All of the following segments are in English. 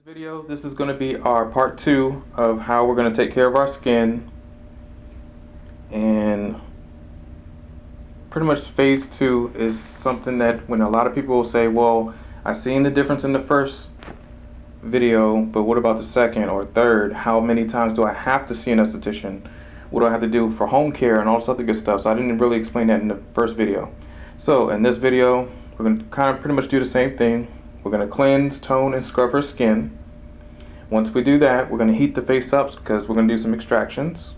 Video, this is going to be our part 2 of how we're going to take care of our skin, and pretty much phase 2 is something that when a lot of people will say, well, I seen the difference in the first video, but what about the second or third? How many times do I have to see an esthetician? What do I have to do for home care and all this other good stuff? So I didn't really explain that in the first video. So in this video we're going to kind of pretty much do the same thing. We're going to cleanse, tone, and scrub her skin. Once we do that, we're going to heat the face up because we're going to do some extractions.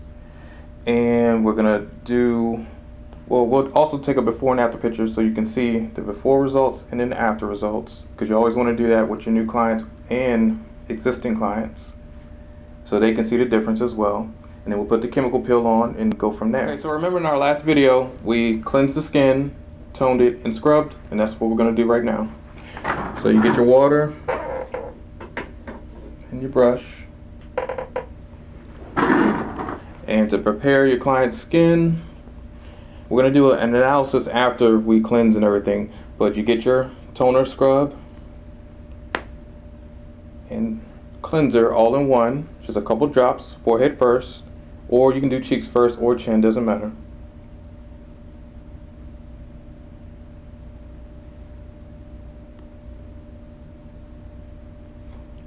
And we're going to do, well, we'll also take a before and after picture so you can see the before results and then the after results, because you always want to do that with your new clients and existing clients so they can see the difference as well. And then we'll put the chemical peel on and go from there. Okay, so remember in our last video, we cleansed the skin, toned it, and scrubbed, and that's what we're going to do right now. So you get your water and your brush, and to prepare your client's skin, we're going to do an analysis after we cleanse and everything, but you get your toner, scrub, and cleanser all in one, just a couple drops, forehead first, or you can do cheeks first or chin, doesn't matter.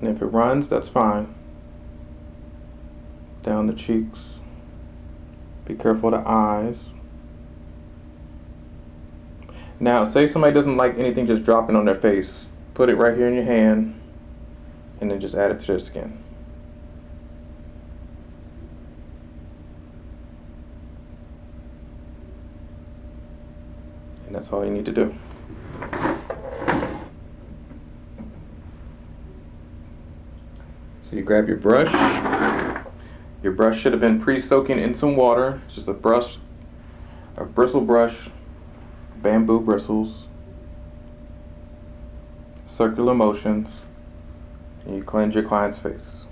And if it runs, that's fine. Down the cheeks. Be careful of the eyes. Now, say somebody doesn't like anything just dropping on their face. Put it right here in your hand and then just add it to their skin. And that's all you need to do. So you grab your brush. Your brush should have been pre-soaking in some water. It's just a bristle brush, bamboo bristles, circular motions, and you cleanse your client's face.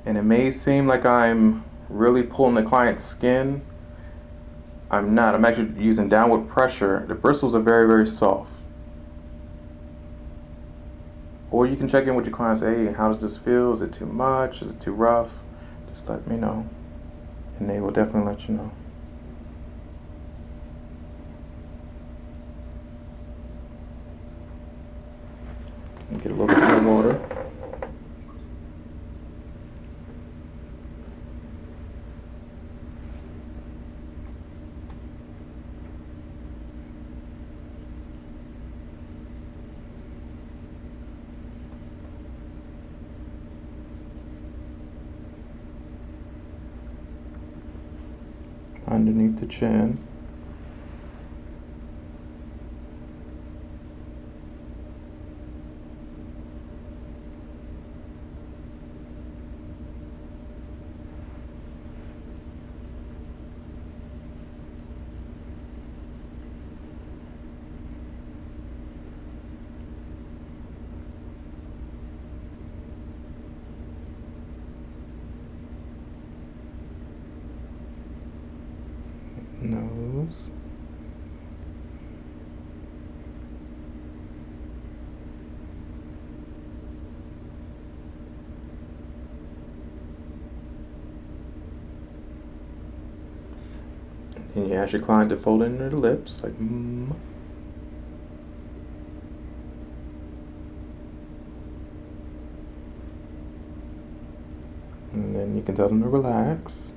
And it may seem like I'm really pulling the client's skin. I'm not. I'm actually using downward pressure. The bristles are very, very soft. Or you can check in with your clients. Hey, how does this feel? Is it too much? Is it too rough? Just let me know, and they will definitely let you know. Get a little bit more water. Underneath the chin. Nose. And you ask your client to fold in their lips, like mm. And then you can tell them to relax.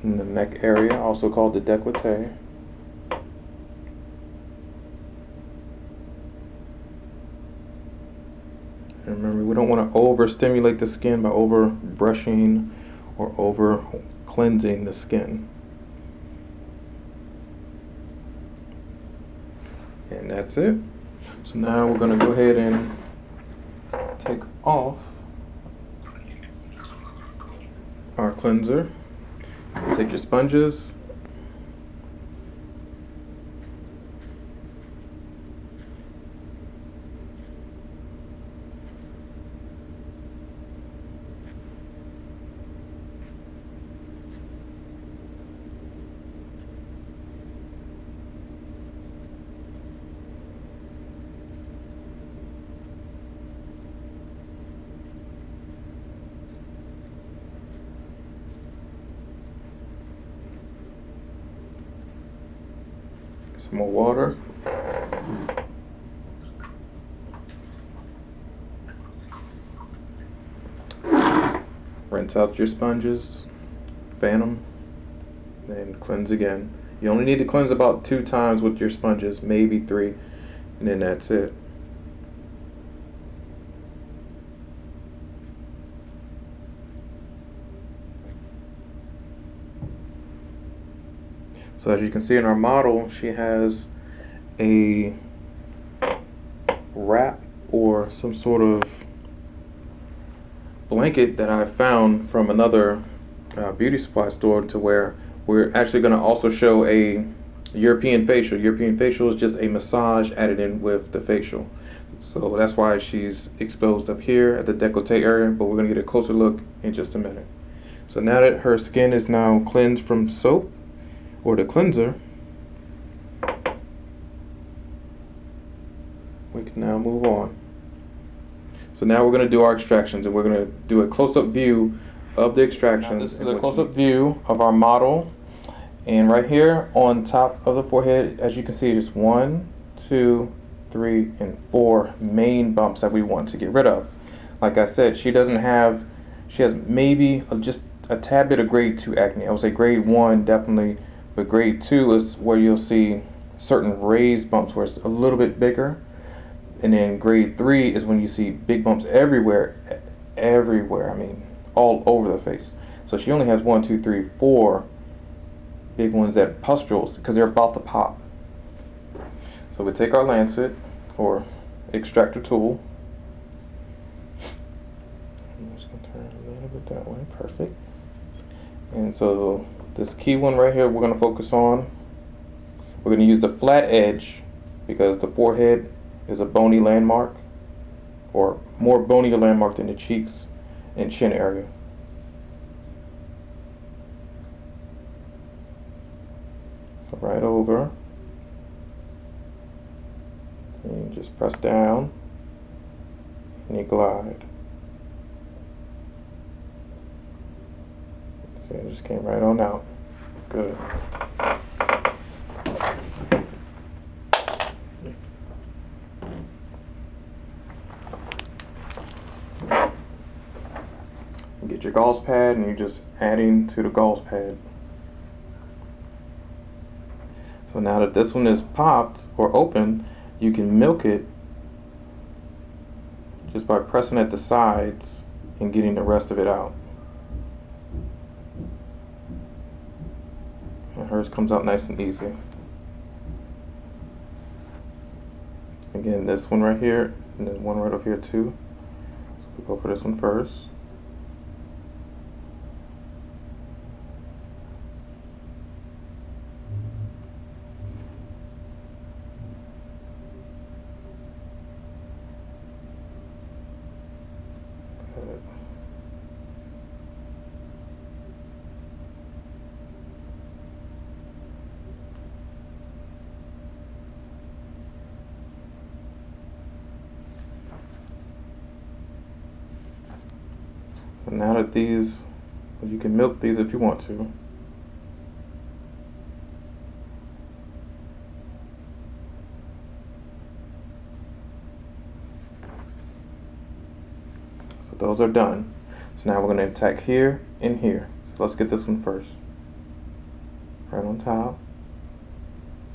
In the neck area, also called the décolleté. And remember, we don't want to overstimulate the skin by over brushing or over cleansing the skin. And that's it. So now we're going to go ahead and take off our cleanser. Take your sponges, Some more water. Rinse out your sponges, fan them, then cleanse again. You only need to cleanse about 2 times with your sponges, maybe 3, and then that's it. So as you can see in our model, she has a wrap or some sort of blanket that I found from another beauty supply store, to where we're actually going to also show a European facial. European facial is just a massage added in with the facial. So that's why she's exposed up here at the décolleté area, but we're going to get a closer look in just a minute. So now that her skin is now cleansed from soap or the cleanser, we can now move on. So now we're going to do our extractions, and we're going to do a close-up view of the extractions. Now this is a close-up view of our model, and right here on top of the forehead, as you can see, there's 1, 2, 3, and 4 main bumps that we want to get rid of. Like I said, she has maybe just a tad bit of grade 2 acne. I would say grade 1 definitely, but grade 2 is where you'll see certain raised bumps where it's a little bit bigger. And then grade 3 is when you see big bumps everywhere, I mean, all over the face. So she only has 1, 2, 3, 4 big ones, that pustules, because they're about to pop. So we take our lancet or extractor tool. I'm just going to turn a little bit that way. Perfect. And so this key one right here, we're going to focus on. We're going to use the flat edge because the forehead is a bony landmark, or more bony landmark than the cheeks and chin area. So right over, and you just press down and you glide. See, it just came right on out. Good. Get your gauze pad, and you're just adding to the gauze pad. So now that this one is popped or open, you can milk it just by pressing at the sides and getting the rest of it out. And hers comes out nice and easy. Again, this one right here, and then one right over here too. So we go for this one first. So now that these, you can milk these if you want to. So those are done. So now we're going to attack here and here. So let's get this one first. Right on top.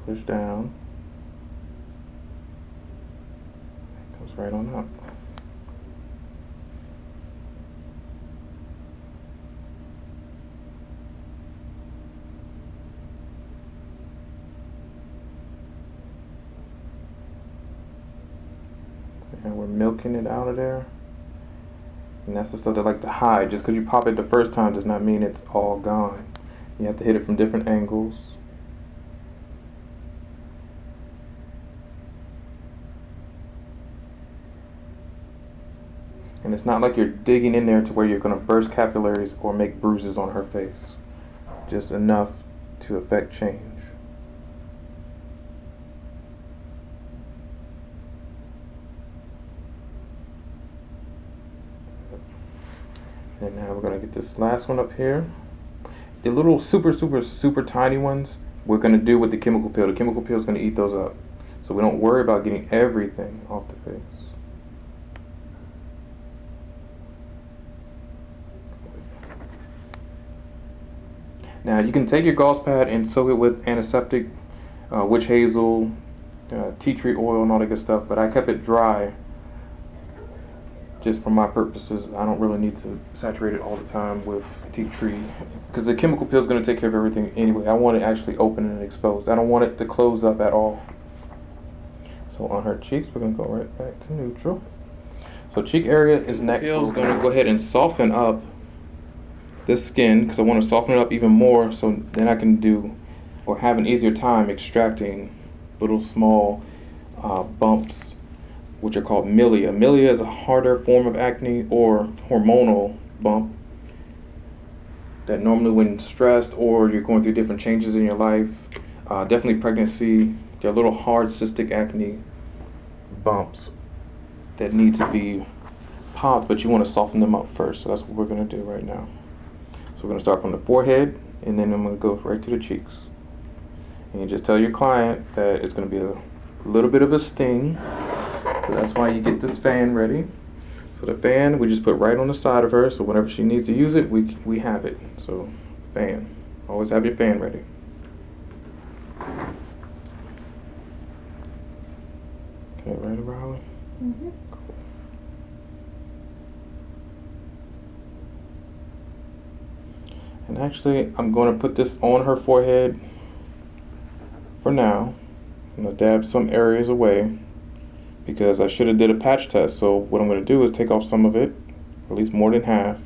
Push down. It goes right on up. And we're milking it out of there. And that's the stuff they like to hide. Just because you pop it the first time does not mean it's all gone. You have to hit it from different angles. And it's not like you're digging in there to where you're going to burst capillaries or make bruises on her face. Just enough to affect change. And now we're going to get this last one up here. The little super tiny ones, we're going to do with the chemical peel. The chemical peel is going to eat those up. So we don't worry about getting everything off the face. Now you can take your gauze pad and soak it with antiseptic, witch hazel, tea tree oil and all that good stuff, but I kept it dry just for my purposes. I don't really need to saturate it all the time with tea tree because the chemical peel is going to take care of everything anyway. I want it actually open and exposed. I don't want it to close up at all. So on her cheeks, we're going to go right back to neutral. So cheek area is next. We're going to go ahead and soften up this skin because I want to soften it up even more so then I can do or have an easier time extracting little small bumps, which are called milia. Milia is a harder form of acne or hormonal bump that normally when stressed or you're going through different changes in your life, definitely pregnancy, they're little hard cystic acne bumps that need to be popped, but you want to soften them up first. So that's what we're going to do right now. So we're going to start from the forehead and then I'm going to go right to the cheeks. And you just tell your client that it's going to be a little bit of a sting. So that's why you get this fan ready. So the fan we just put right on the side of her, so whenever she needs to use it, we have it. So fan, always have your fan ready. Okay, right around. Mm-hmm. Cool. And actually, I'm going to put this on her forehead for now. I'm going to dab some areas away because I should have did a patch test. So what I'm going to do is take off some of it, at least more than half,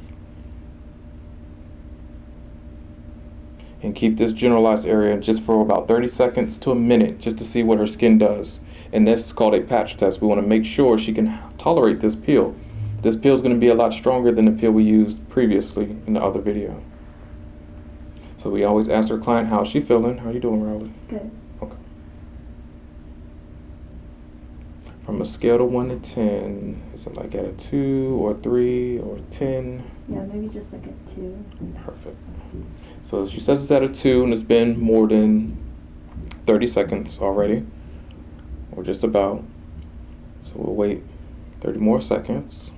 and keep this generalized area just for about 30 seconds to a minute just to see what her skin does. And this is called a patch test. We want to make sure she can tolerate this peel. This peel is going to be a lot stronger than the peel we used previously in the other video. So we always ask our client, how's she feeling? How are you doing, Riley? Good. Okay. From a scale to 1 to 10, is it like at a 2 or 3 or 10? Yeah, maybe just like a 2. Perfect. So she says it's at a 2 and it's been more than 30 seconds already, or just about. So we'll wait 30 more seconds.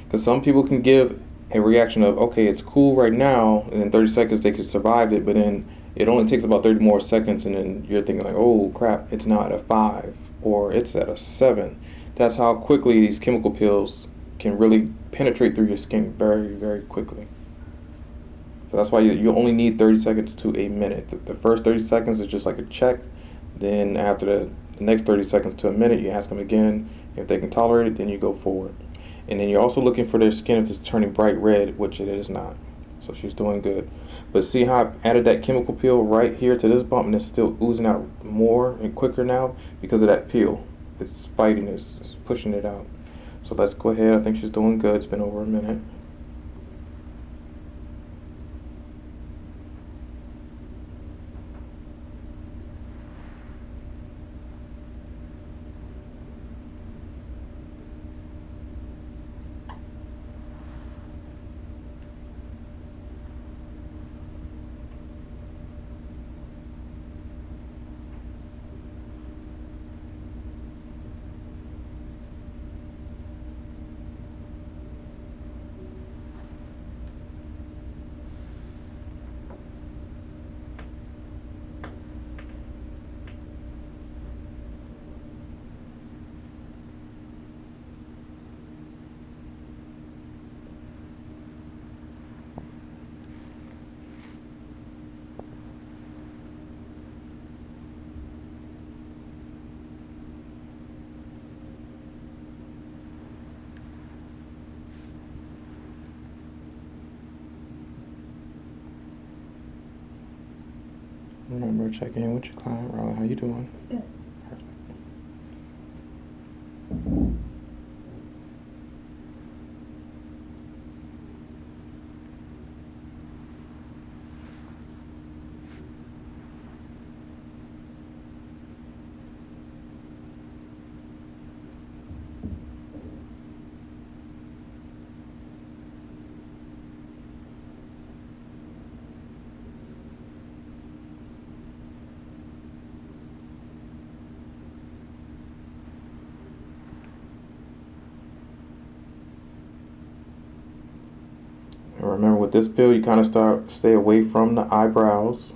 Because some people can give a reaction of, okay, it's cool right now, and in 30 seconds they could survive it, but then it only takes about 30 more seconds, and then you're thinking like, oh crap, it's now at a 5, or it's at a 7. That's how quickly these chemical peels can really penetrate through your skin very, very quickly. So that's why you only need 30 seconds to a minute. The first 30 seconds is just like a check. Then after the next 30 seconds to a minute, you ask them again. If they can tolerate it, then you go forward. And then you're also looking for their skin if it's turning bright red, which it is not. So she's doing good. But see how I added that chemical peel right here to this bump, and it's still oozing out more and quicker now because of that peel. It's fighting, it's pushing it out. So let's go ahead. I think she's doing good. It's been over a minute. Remember checking in with your client, Riley. How you doing? Good. Perfect. remember with this peel, you kind of stay away from the eyebrows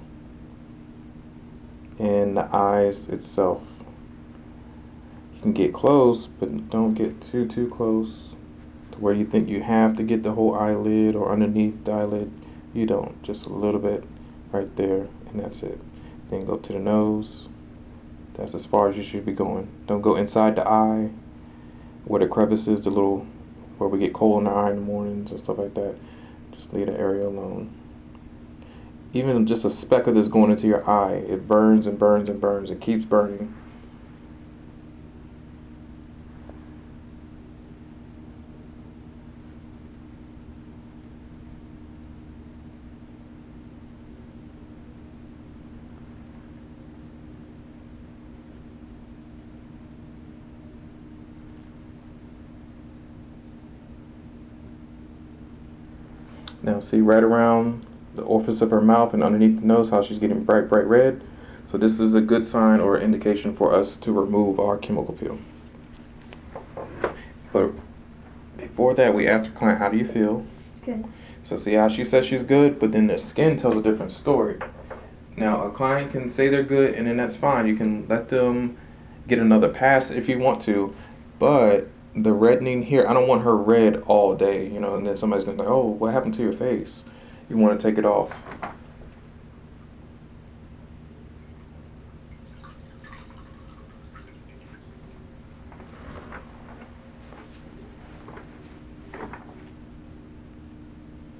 and the eyes itself. You can get close, but don't get too close to where you think you have to get the whole eyelid or underneath the eyelid. You don't, just a little bit right there, and that's it. Then go to the nose. That's as far as you should be going. Don't go inside the eye where the crevice is, the little where we get cold in the eye in the mornings and stuff like that. Just leave the area alone. Even just a speck of this going into your eye, it burns and burns and burns. It keeps burning. Now see right around the orifice of her mouth and underneath the nose how she's getting bright red. So this is a good sign or indication for us to remove our chemical peel. But before that, we asked her client, how do you feel? Good. So see how she says she's good, but then the skin tells a different story. Now a client can say they're good and then that's fine. You can let them get another pass if you want to, but the reddening here, I don't want her red all day, you know, and then somebody's gonna be like, oh, what happened to your face? You want to take it off.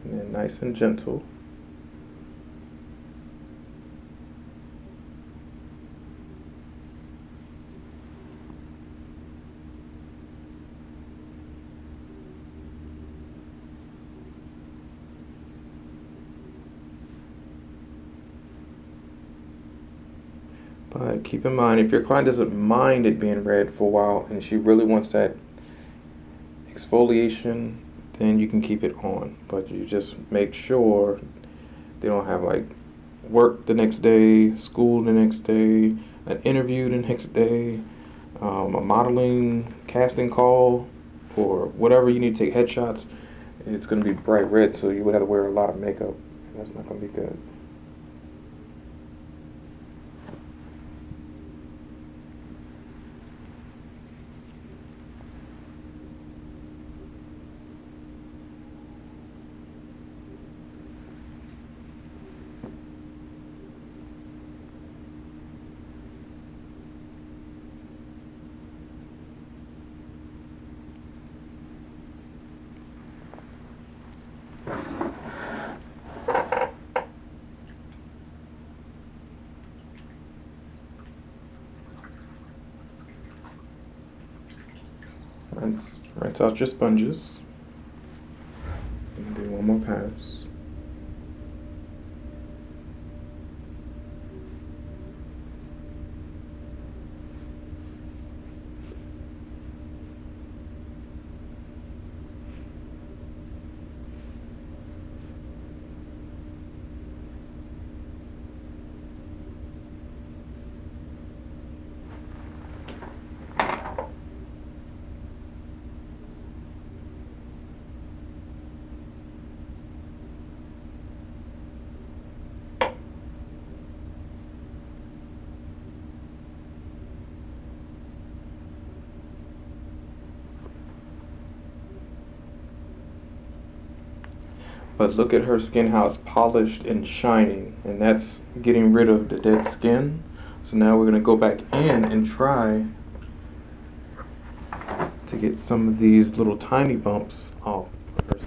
And then nice and gentle. But keep in mind, if your client doesn't mind it being red for a while and she really wants that exfoliation, then you can keep it on. But you just make sure they don't have like work the next day, school the next day, an interview the next day, a modeling casting call, or whatever you need to take headshots. It's going to be bright red, so you would have to wear a lot of makeup. That's not going to be good. Rinse out your sponges and do one more pass. But look at her skin, how it's polished and shining, and that's getting rid of the dead skin. So now we're gonna go back in and try to get some of these little tiny bumps off her skin.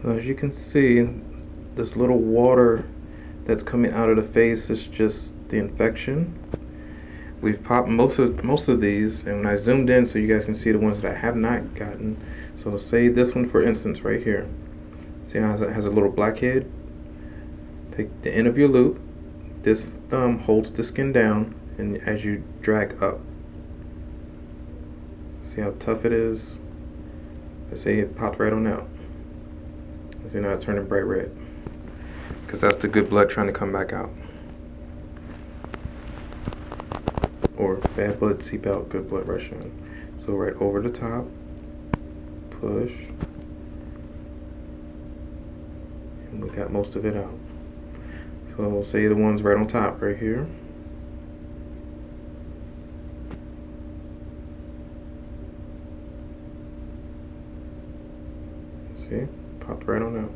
So as you can see, this little water that's coming out of the face is just the infection. We've popped most of these, and when I zoomed in so you guys can see the ones that I have not gotten. So say this one for instance right here. See how it has a little blackhead? Take the end of your loop. This thumb holds the skin down, and as you drag up, see how tough it is? I say it popped right on out. See, now it's turning bright red, because that's the good blood trying to come back out. Or bad blood seep out, good blood rush in. So right over the top, push, and we got most of it out. So we'll say the ones right on top right here. See, popped right on out.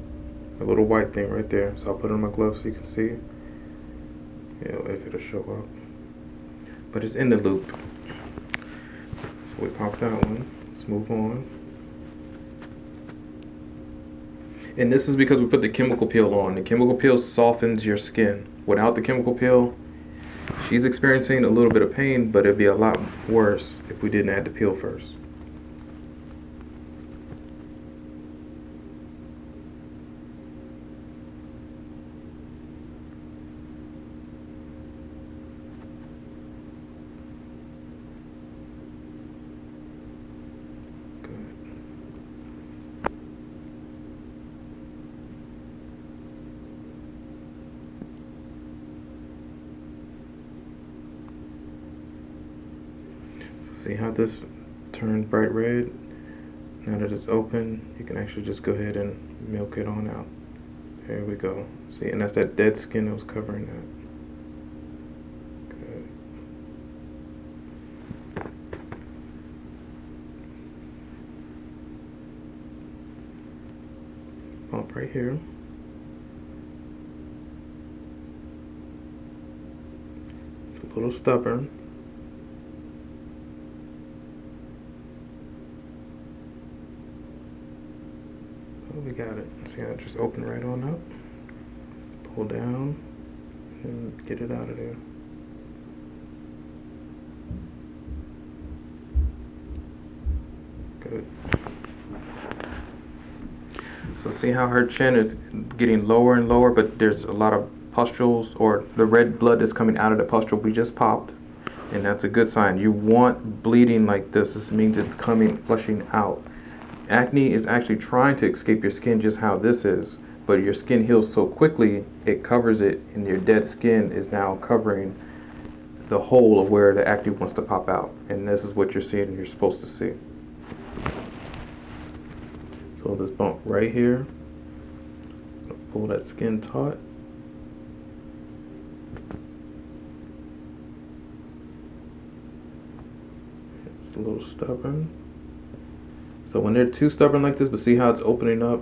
A little white thing right there. So I'll put it on my glove so you can see. Yeah, if it'll show up. But it's in the loop. So we popped that one. Let's move on. And this is because we put the chemical peel on. The chemical peel softens your skin. Without the chemical peel, she's experiencing a little bit of pain, but it'd be a lot worse if we didn't add the peel first. See how this turned bright red? Now that it's open, you can actually just go ahead and milk it on out. There we go. See, and that's that dead skin that was covering that. Good. Bump right here. It's a little stubborn. We got it. See how it just opened right on up. Pull down and get it out of there. Good. So see how her chin is getting lower and lower, but there's a lot of pustules, or the red blood that's coming out of the pustule we just popped, and that's a good sign. You want bleeding like this. This means it's coming, flushing out. Acne is actually trying to escape your skin, just how this is, but your skin heals so quickly it covers it, and your dead skin is now covering the hole of where the acne wants to pop out, and this is what you're seeing and you're supposed to see. So this bump right here, pull that skin taut. It's a little stubborn. So when they're too stubborn like this, but see how it's opening up?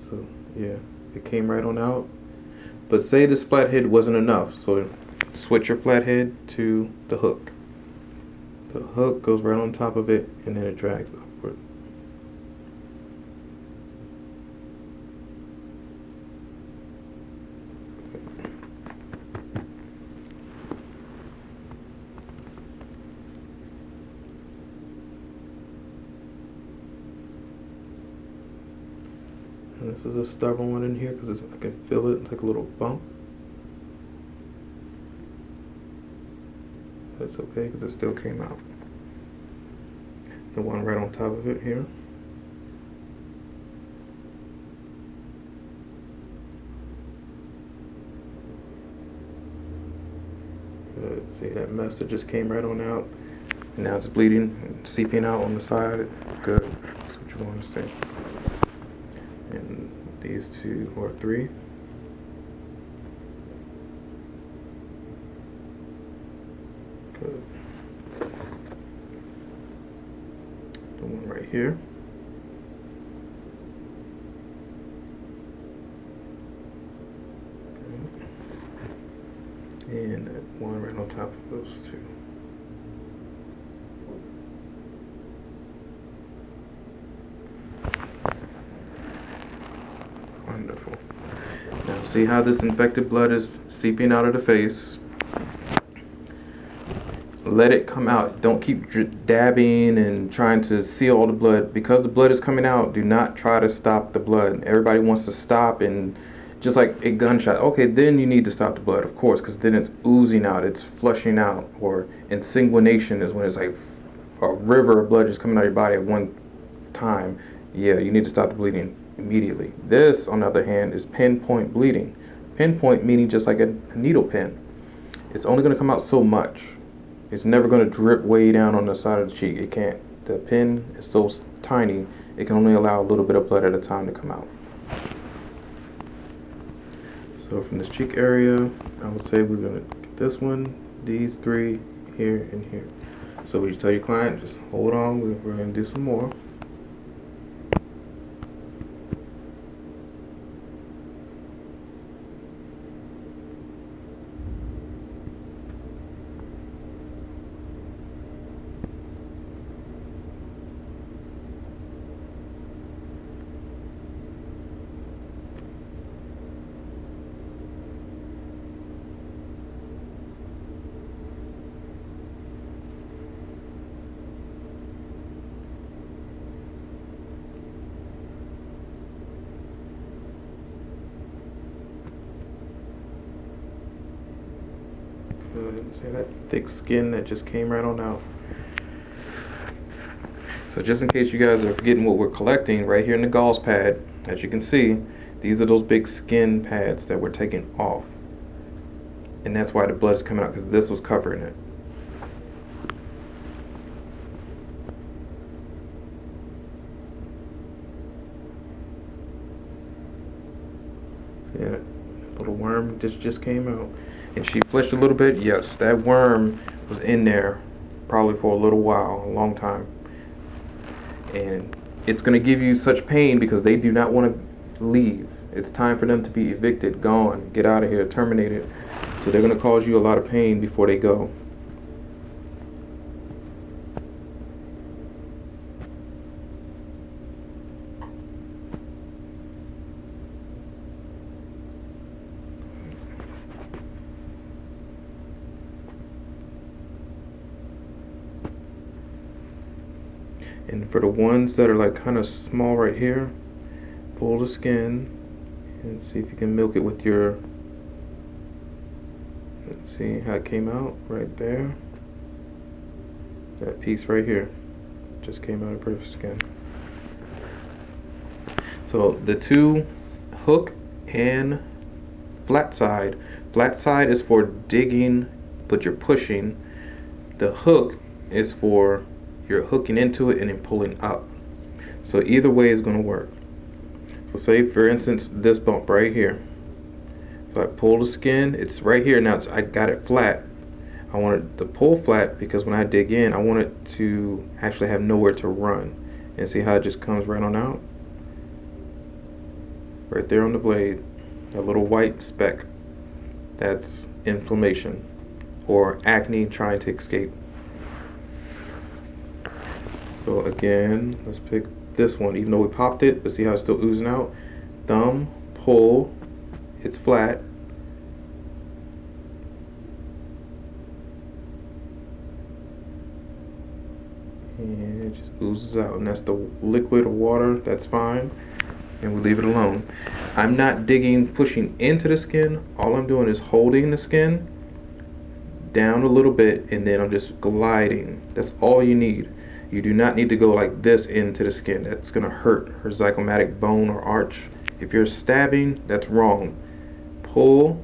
So yeah, it came right on out. But say this flathead wasn't enough, so switch your flathead to the hook. The hook goes right on top of it, and then it drags upward. And this is a stubborn one in here because I can feel it. It's like a little bump. But it's okay because it still came out. The one right on top of it here. Good. See that mess that just came right on out. And now it's bleeding and seeping out on the side. Good. That's what you want to see. And these two or three. Good. The one right here. Good. And that one right on top of those two. Wonderful. Now see how this infected blood is seeping out of the face. Let it come out. Don't keep dabbing and trying to seal all the blood. Because the blood is coming out, do not try to stop the blood. Everybody wants to stop, and just like a gunshot. Okay, then you need to stop the blood, of course, because then it's oozing out, it's flushing out. Or insanguination is when it's like a river of blood just coming out of your body at one time. Yeah, you need to stop the bleeding. immediately. This, on the other hand, is pinpoint bleeding. Pinpoint meaning just like a needle pin. It's only going to come out so much. It's never going to drip way down on the side of the cheek. It can't. The pin is so tiny, it can only allow a little bit of blood at a time to come out. So from this cheek area, I would say we're going to get this one, these three, here, and here. So we tell your client, just hold on, we're going to do some more. See that thick skin that just came right on out. So just in case you guys are forgetting what we're collecting, right here in the gauze pad, as you can see, these are those big skin pads that we're taking off. And that's why the blood is coming out, because this was covering it. See that little worm just came out. And she flished a little bit. Yes, that worm was in there probably for a little while, a long time. And it's going to give you such pain because they do not want to leave. It's time for them to be evicted, gone, get out of here, terminated. So they're going to cause you a lot of pain before they go. And for the ones that are like kind of small right here, pull the skin and see if you can milk it with your, let's see how it came out right there. That piece right here just came out of her skin. So the two, hook and flat side is for digging, but you're pushing. The hook is for you're hooking into it and then pulling up. So either way is going to work. So say for instance this bump right here. So I pull the skin, it's right here now. I got it flat. I want it to pull flat because when I dig in, I want it to actually have nowhere to run. And see how it just comes right on out? Right there on the blade, that little white speck. That's inflammation or acne trying to escape. So again, let's pick this one. Even though we popped it, but see how it's still oozing out? Thumb, pull, it's flat. And it just oozes out, and that's the liquid or water, that's fine. And we leave it alone. I'm not digging, pushing into the skin. All I'm doing is holding the skin down a little bit, and then I'm just gliding. That's all you need. You do not need to go like this into the skin. That's going to hurt her zygomatic bone or arch. If you're stabbing, that's wrong. Pull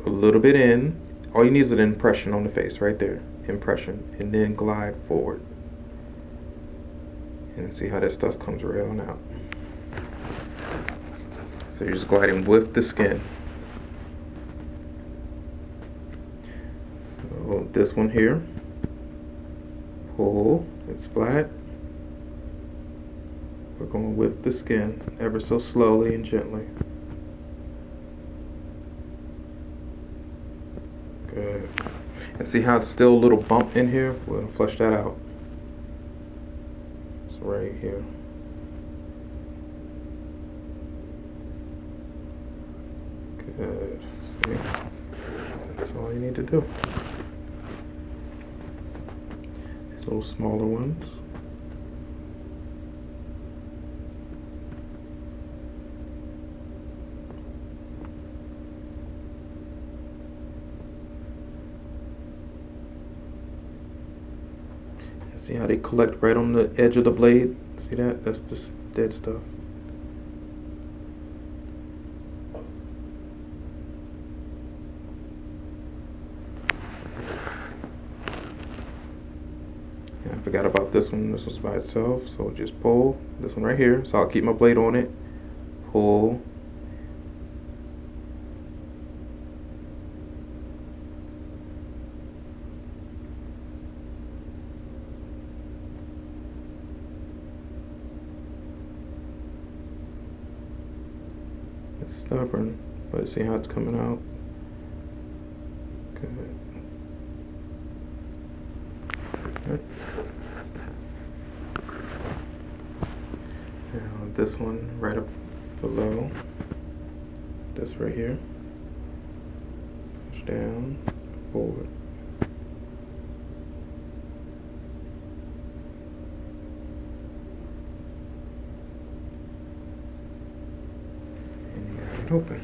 a little bit in. All you need is an impression on the face right there. Impression. And then glide forward. And see how that stuff comes right on out. So you're just gliding with the skin. So this one here. Pull. It's flat. We're going with the skin ever so slowly and gently. Good. And see how it's still a little bump in here? We're going to flush that out. It's right here. Good. See? That's all you need to do. Little smaller ones. See how they collect right on the edge of the blade? See that? That's just dead stuff. forgot about this one. This one's by itself. So just pull this one right here. So I'll keep my blade on it. Pull. It's stubborn, but see how it's coming out? Good. Now this one right up below, this right here, push down, forward. And you got it open.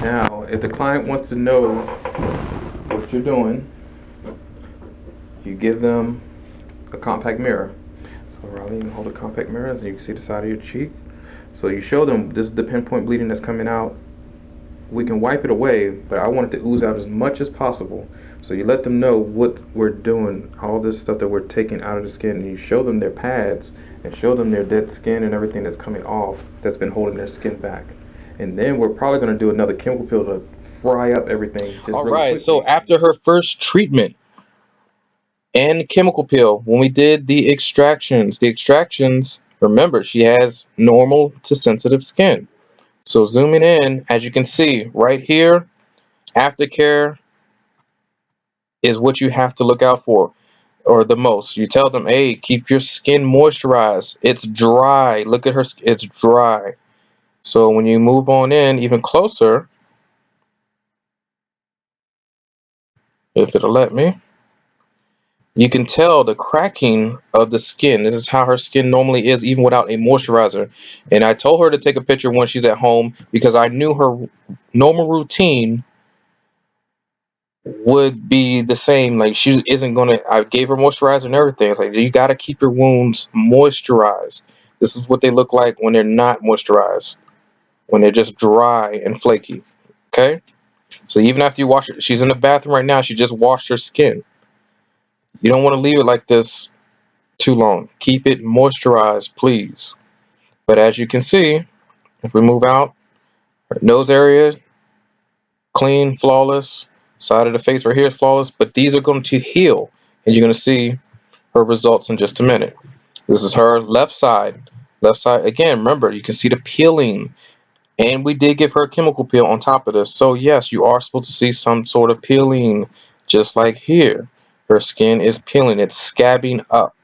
Now, if the client wants to know what you're doing, you give them a compact mirror. So Riley, you can hold a compact mirror so you can see the side of your cheek. So you show them this is the pinpoint bleeding that's coming out. We can wipe it away, but I want it to ooze out as much as possible. So you let them know what we're doing, all this stuff that we're taking out of the skin, and you show them their pads and show them their dead skin and everything that's coming off that's been holding their skin back. And then we're probably going to do another chemical peel to fry up everything. All right, so after her first treatment and chemical peel, when we did the extractions, remember, she has normal to sensitive skin. So zooming in, as you can see right here, Aftercare is what you have to look out for, or the most. You tell them, hey, keep your skin moisturized. It's dry. Look at her, it's dry. So when you move on in even closer, if it'll let me, you can tell the cracking of the skin. This is how her skin normally is, even without a moisturizer. And I told her to take a picture when she's at home because I knew her normal routine would be the same. Like, she isn't gonna, I gave her moisturizer and everything. It's like, you got to keep your wounds moisturized. This is what they look like when they're not moisturized, when they're just dry and flaky. Okay, so even after you wash it, she's in the bathroom right now, she just washed her skin. You don't want to leave it like this too long. Keep it moisturized, please. But as you can see, if we move out, her nose area, clean, flawless. Side of the face right here is flawless, but these are going to heal, and you're going to see her results in just a minute. This is her left side. Left side, again, remember, you can see the peeling, and we did give her a chemical peel on top of this. So yes, you are supposed to see some sort of peeling, just like here. Her skin is peeling, it's scabbing up.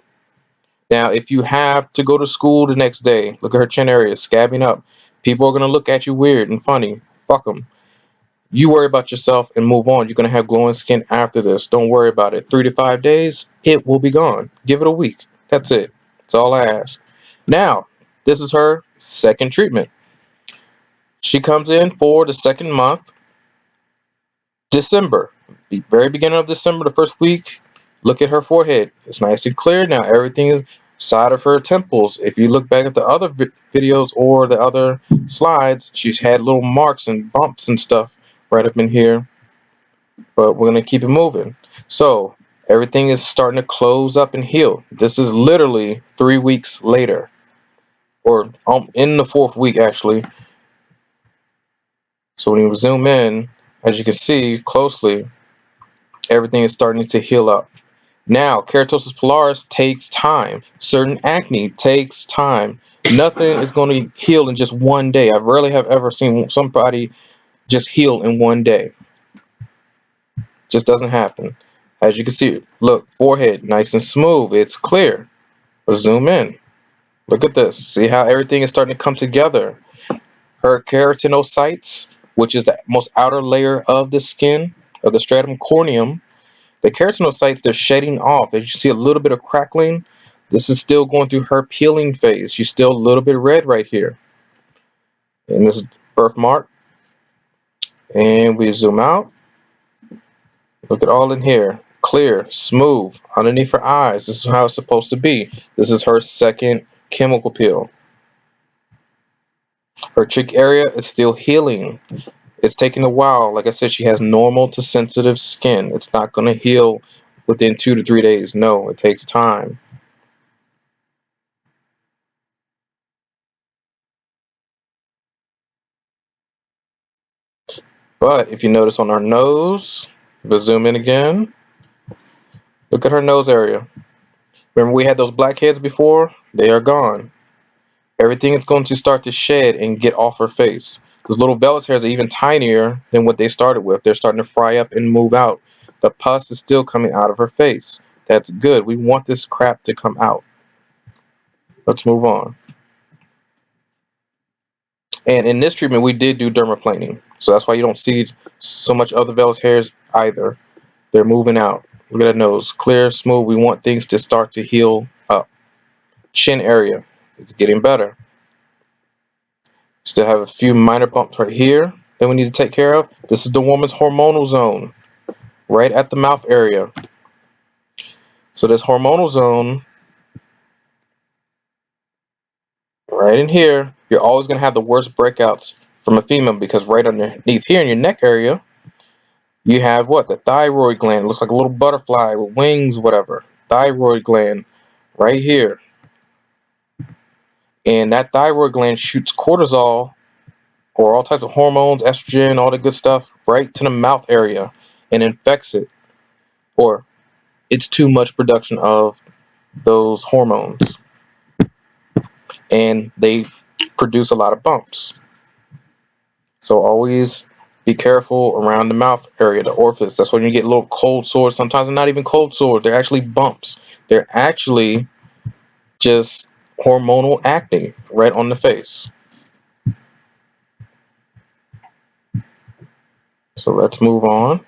Now, if you have to go to school the next day, look at her chin area, scabbing up. People are going to look at you weird and funny. Fuck them. You worry about yourself and move on. You're going to have glowing skin after this. Don't worry about it. 3 to 5 days, it will be gone. Give it a week. That's it. That's all I ask. Now, this is her second treatment. She comes in for the second month, December. The very beginning of December, the first week. Look at her forehead. It's nice and clear now. Everything is side of her temples. If you look back at the other videos or the other slides, she's had little marks and bumps and stuff right up in here. But we're going to keep it moving. So everything is starting to close up and heal. This is literally 3 weeks later, or in the 4th week actually. So when you zoom in, as you can see closely, everything is starting to heal up. Now, keratosis pilaris takes time. Certain acne takes time. Nothing is going to heal in just one day. I rarely have ever seen somebody just heal in one day. Just doesn't happen. As you can see, look, forehead, nice and smooth. It's clear. Let's zoom in. Look at this. See how everything is starting to come together. Her keratinocytes, which is the most outer layer of the skin, of the stratum corneum, the keratinocytes, they're shedding off. As you see a little bit of crackling, this is still going through her peeling phase. She's still a little bit red right here. And this is birthmark. And we zoom out. Look at all in here. clear, smooth, underneath her eyes. This is how it's supposed to be. This is her second chemical peel. Her cheek area is still healing. It's taking a while. Like I said, she has normal to sensitive skin. It's not going to heal within 2 to 3 days. No, it takes time. But if you notice on her nose, we'll zoom in again. Look at her nose area. Remember we had those blackheads before? They are gone. Everything is going to start to shed and get off her face. Those little vellus hairs are even tinier than what they started with. They're starting to fry up and move out. The pus is still coming out of her face. That's good. We want this crap to come out. Let's move on. And in this treatment, we did do dermaplaning. So that's why you don't see so much of the vellus hairs either. They're moving out. Look at that nose. Clear, smooth. We want things to start to heal up. Chin area. It's getting better. Still have a few minor bumps right here that we need to take care of. This is the woman's hormonal zone. Right at the mouth area. So this hormonal zone, right in here, you're always going to have the worst breakouts from a female because right underneath here in your neck area, you have what? The thyroid gland. It looks like a little butterfly with wings, whatever. Thyroid gland right here. And that thyroid gland shoots cortisol or all types of hormones, estrogen, all the good stuff right to the mouth area and infects it. Or it's too much production of those hormones. And they produce a lot of bumps. So always be careful around the mouth area, the orifice. That's when you get little cold sores. Sometimes they're not even cold sores. They're actually bumps. They're actually just hormonal acne right on the face. So let's move on.